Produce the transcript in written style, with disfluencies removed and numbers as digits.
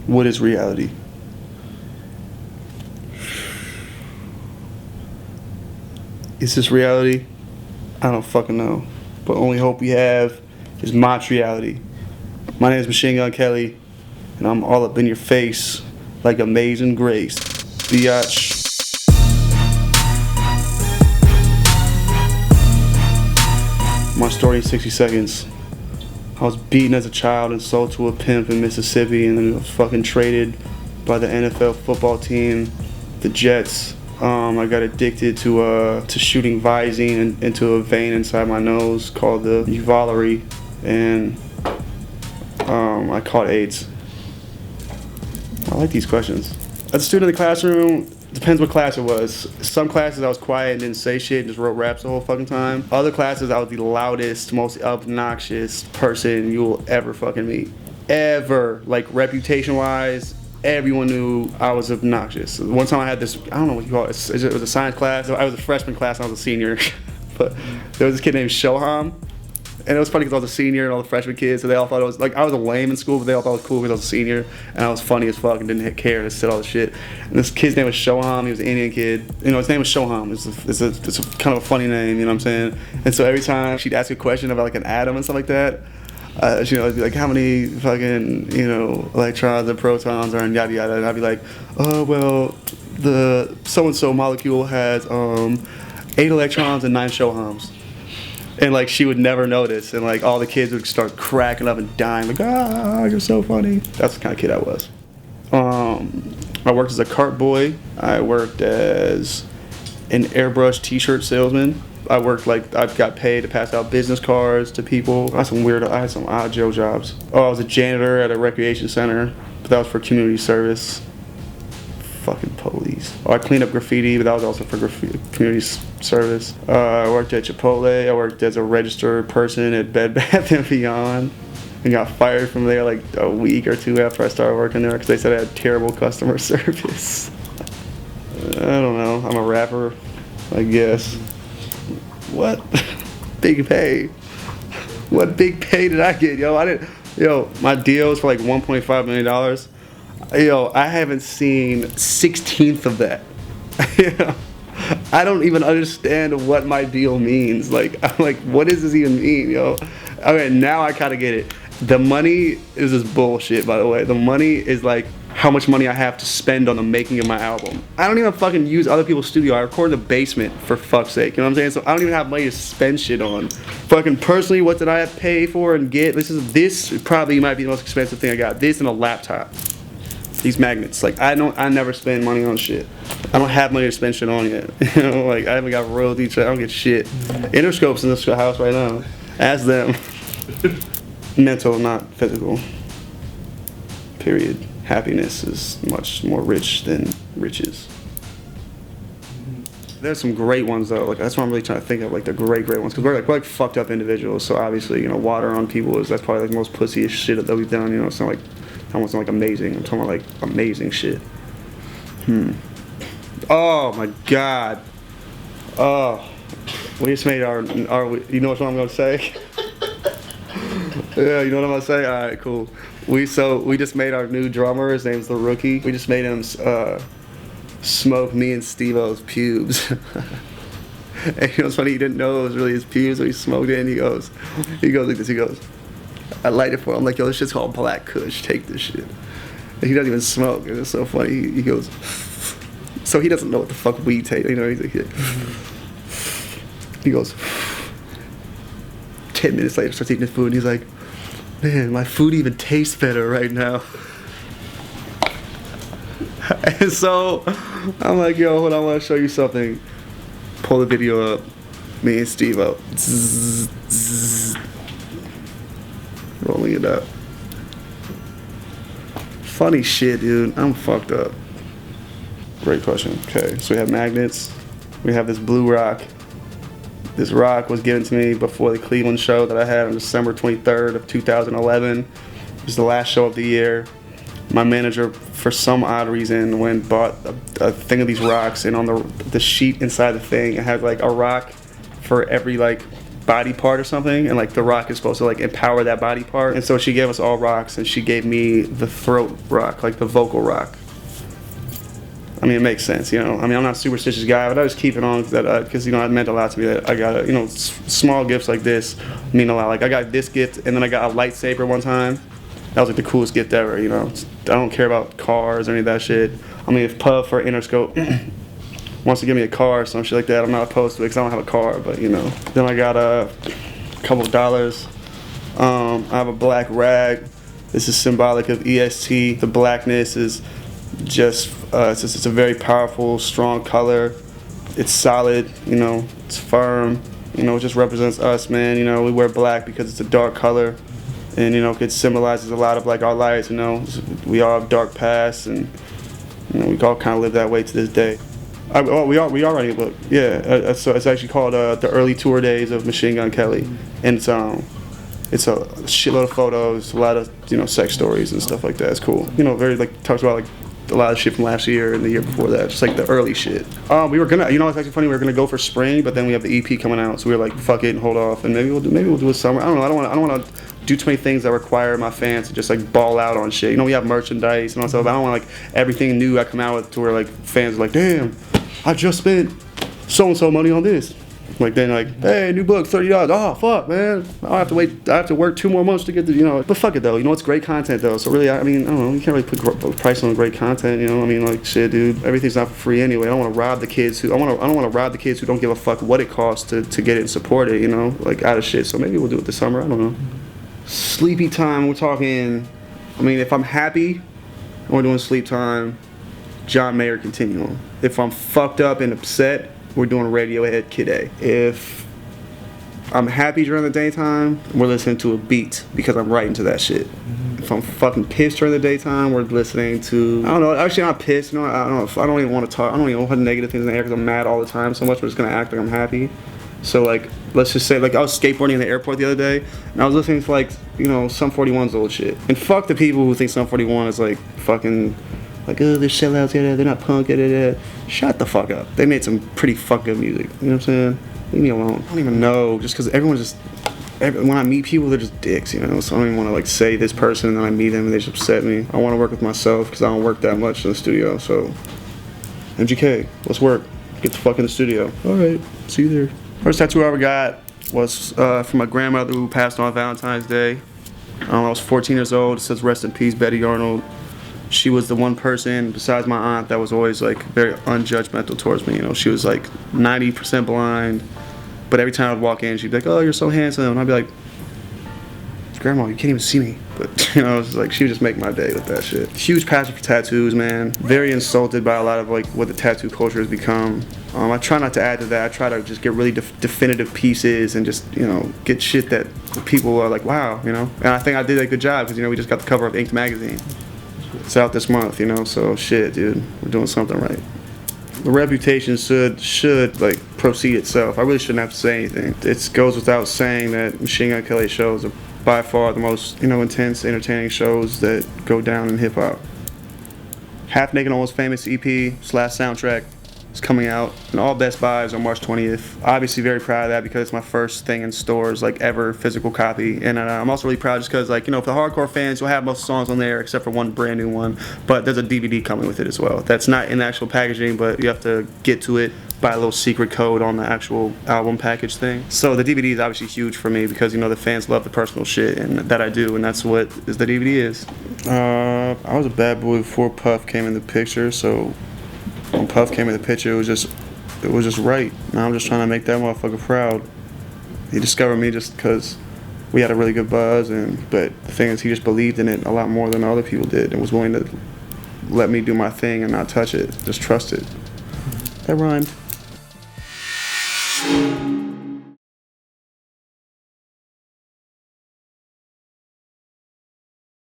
What is reality? Is this reality? I don't fucking know. But only hope we have is Montreality. My name is Machine Gun Kelly, and I'm all up in your face like Amazing Grace. Biatch. My story in 60 seconds. I was beaten as a child and sold to a pimp in Mississippi, and then was fucking traded by the NFL football team, the Jets. I got addicted to shooting Visine into a vein inside my nose called the uvulary, and I caught AIDS. I like these questions. As a student in the classroom, depends what class it was. Some classes I was quiet and didn't say shit and just wrote raps the whole fucking time. Other classes I was the loudest, most obnoxious person you will ever fucking meet. Ever. Like reputation wise, everyone knew I was obnoxious. One time I had this, I don't know what you call it, it was a science class. I was a freshman class and I was a senior. But there was this kid named Shoham. And it was funny because I was a senior and all the freshman kids, so they all thought it was, like, I was a lame in school, but they all thought it was cool because I was a senior, and I was funny as fuck and didn't care and said all this shit. And this kid's name was Shoham, he was an Indian kid. You know, his name was Shoham, it's a kind of a funny name, you know what I'm saying? And so every time she'd ask a question about, like, an atom and stuff like that, you know, it'd be like, how many fucking, you know, electrons and protons are in yada yada, and I'd be like, oh, well, the so-and-so molecule has 8 electrons and 9 Shohams. And like she would never notice, and like all the kids would start cracking up and dying, like, ah, you're so funny. That's the kind of kid I was. I worked as a cart boy. I worked as an airbrush t-shirt salesman. I got paid to pass out business cards to people. I had some odd Joe jobs. Oh, I was a janitor at a recreation center, but that was for community service. Fucking police. Oh, I cleaned up graffiti, but that was also for community service. I worked at Chipotle. I worked as a registered person at Bed Bath & Beyond, and got fired from there like a week or two after I started working there because they said I had terrible customer service. I don't know. I'm a rapper, I guess. What? Big pay. What big pay did I get, yo? My deal was for like $1.5 million. Yo, I haven't seen 1/16 of that. I don't even understand what my deal means. Like, I'm like, what does this even mean, yo? Okay, now I kind of get it. The money is this bullshit, by the way. The money is like how much money I have to spend on the making of my album. I don't even fucking use other people's studio. I record in the basement, for fuck's sake. You know what I'm saying? So I don't even have money to spend shit on. Fucking personally, what did I have to pay for and get? This probably might be the most expensive thing I got. This and a laptop. These magnets, like I never spend money on shit. I don't have money to spend shit on yet. You know, like I haven't got royalties. I don't get shit. Interscope's in this house right now. Ask them. Mental, not physical. Period. Happiness is much more rich than riches. There's some great ones though. Like that's what I'm really trying to think of, like the great ones, because we're like fucked up individuals. So obviously, you know, water on people that's probably like the most pussyish shit that we've done. You know, so like. I want something like amazing. I'm talking about like amazing shit. Oh my god. Oh, we just made our. You know what I'm gonna say? Yeah, you know what I'm gonna say. All right, cool. We just made our new drummer. His name's the Rookie. We just made him smoke me and Steve-O's pubes. And you know what's funny? He didn't know it was really his pubes, so he smoked it. And he goes like this. He goes. I light it for him. I'm like, yo, this shit's called Black Kush. Take this shit. And he doesn't even smoke. It's so funny. He goes, so he doesn't know what the fuck weed tastes. You know, he's like, he goes, 10 minutes later, starts eating his food, and he's like, man, my food even tastes better right now. And so I'm like, yo, hold on, I want to show you something. Pull the video up. Me and Steve-O. Rolling it up. Funny shit, dude. I'm fucked up. Great question. Okay, so we have magnets. We have this blue rock. This rock was given to me before the Cleveland show that I had on December 23rd of 2011. It was the last show of the year. My manager, for some odd reason, went and bought a thing of these rocks, and on the sheet inside the thing, it had like a rock for every like body part or something, and like the rock is supposed to like empower that body part. And so she gave us all rocks, and she gave me the throat rock, like the vocal rock. I mean, it makes sense, you know. I mean, I'm not a superstitious guy, but I just keep it on because, you know, it meant a lot to me that I got, you know, small gifts like this mean a lot. Like, I got this gift, and then I got a lightsaber one time. That was like the coolest gift ever, you know. I don't care about cars or any of that shit. I mean, if Puff or Interscope wants to give me a car or some shit like that, I'm not opposed to it because I don't have a car, but, you know. Then I got a couple of dollars. I have a black rag. This is symbolic of EST. The blackness is just it's a very powerful, strong color. It's solid, you know, it's firm, you know, it just represents us, man. You know, we wear black because it's a dark color, and, you know, it symbolizes a lot of like our lives, you know. We all have dark pasts, and, you know, we all kind of live that way to this day. We are writing a book, yeah. So it's actually called The Early Tour Days of Machine Gun Kelly, and it's a shitload of photos, a lot of, you know, sex stories and stuff like that. It's cool, you know, very like talks about like a lot of shit from last year and the year before that, just like the early shit. We were gonna, you know, it's actually funny. We were gonna go for spring, but then we have the EP coming out, so we were like, fuck it and hold off, and maybe we'll do it summer. I don't know. I don't want to do too many things that require my fans to just like ball out on shit. You know, we have merchandise and all stuff. I don't want like everything new I come out with to where like fans are like, damn, I just spent so and so money on this. Like then like, hey, new book, $30. Oh fuck, man, I have to wait. I have to work 2 more months to get the, you know. But fuck it though, you know, it's great content though. So really, I mean, I don't know, you can't really put a price on great content. You know, I mean, like shit, dude, everything's not for free anyway. I don't want to rob the kids who I don't want to rob the kids who don't give a fuck what it costs to get it and support it. You know, like out of shit. So maybe we'll do it this summer. I don't know. Sleepy time. We're talking. I mean, if I'm happy, and we're doing sleep time, John Mayer Continuum. If I'm fucked up and upset, we're doing Radiohead Kid A. If I'm happy during the daytime, we're listening to a beat because I'm writing to that shit. If I'm fucking pissed during the daytime, we're listening to, I don't know, actually I'm not pissed, you know, I don't even want to talk, I don't even want to put negative things in the air because I'm mad all the time so much, we're just gonna act like I'm happy. So like, let's just say, like I was skateboarding in the airport the other day, and I was listening to like, you know, Sum 41's old shit. And fuck the people who think Sum 41 is like fucking, like, oh, they're sellouts, they're not punk, Shut the fuck up. They made some pretty fuck good music, you know what I'm saying? Leave me alone. I don't even know, just because when I meet people, they're just dicks, you know? So I don't even want to, like, say this person, and then I meet them, and they just upset me. I want to work with myself, because I don't work that much in the studio, so. MGK, let's work. Get the fuck in the studio. All right, see you there. First tattoo I ever got was from my grandmother who passed on Valentine's Day. I was 14 years old. It says, rest in peace, Betty Arnold. She was the one person besides my aunt that was always like very unjudgmental towards me. You know, she was like 90% blind, but every time I'd walk in, she'd be like, "Oh, you're so handsome," and I'd be like, "Grandma, you can't even see me." But you know, it's like she would just make my day with that shit. Huge passion for tattoos, man. Very insulted by a lot of like what the tattoo culture has become. I try not to add to that. I try to just get really definitive pieces and just, you know, get shit that people are like, wow, you know. And I think I did a good job because, you know, we just got the cover of Inked magazine. It's out this month, you know, so shit, dude, we're doing something right. The reputation should like proceed itself. I really shouldn't have to say anything. It goes without saying that Machine Gun Kelly shows are by far the most, you know, intense, entertaining shows that go down in hip hop. Half Naked Almost Famous EP / soundtrack is coming out in all Best Buys on March 20th. Obviously very proud of that because it's my first thing in stores, like ever, physical copy. And I'm also really proud just because, like, you know, for the hardcore fans, you'll have most songs on there except for one brand new one. But there's a DVD coming with it as well. That's not in the actual packaging, but you have to get to it by a little secret code on the actual album package thing. So the DVD is obviously huge for me because, you know, the fans love the personal shit and that I do, and that's what the DVD is. I was a bad boy before Puff came in the picture, so when Puff came in the picture, it was just right. Now I'm just trying to make that motherfucker proud. He discovered me just because we had a really good buzz, but the thing is, he just believed in it a lot more than other people did and was willing to let me do my thing and not touch it, just trust it. That rhymed.